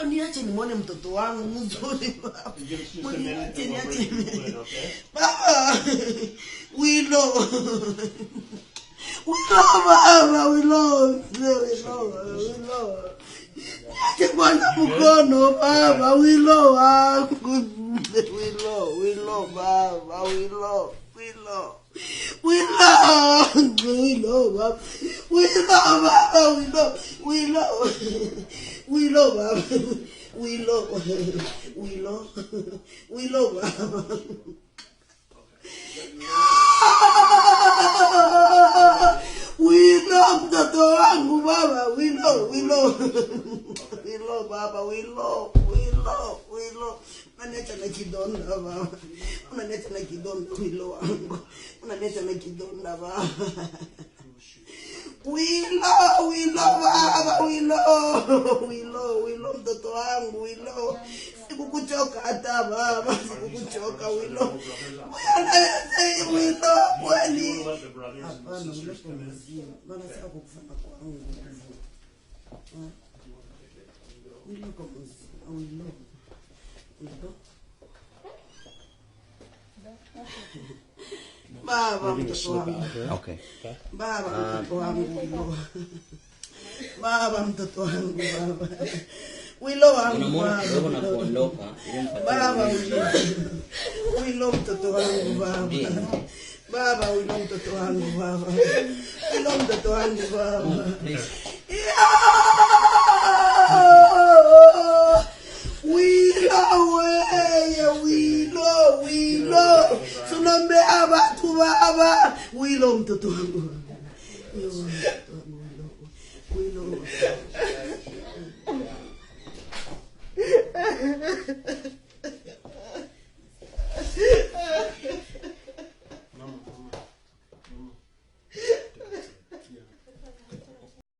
Muniache nimwone mtoto wangu mzuri. Muniache. Baba. Willow. Niache bwana mkono baba, Willow wangu. Willow baba, Willow baba. Willow mtoto wangu baba, Willow baba, Willow. Unaniacha na kidonda baba. Unaniacha na kidonda Willow wangu. Unaniacha na kidonda baba. Willow baba, Willow mtoto wangu, Willow. Sikukuchoka hata baba, sikukuchoka Willow. Willow kweli. Hapana, ulepo mzima. Bana sasa kukufanya kwangu. Willow kwa mzima, Willow. Baba mtoto wangu. Okay. Baba mtoto wangu. Baba mtoto wangu baba. Willow wangu baba. Baba Willow mtoto wangu baba. Baba Willow mtoto wangu baba. Willow mtoto wangu baba. Willow. Sunombe abatu baba. Willow mtoto wangu. Willow.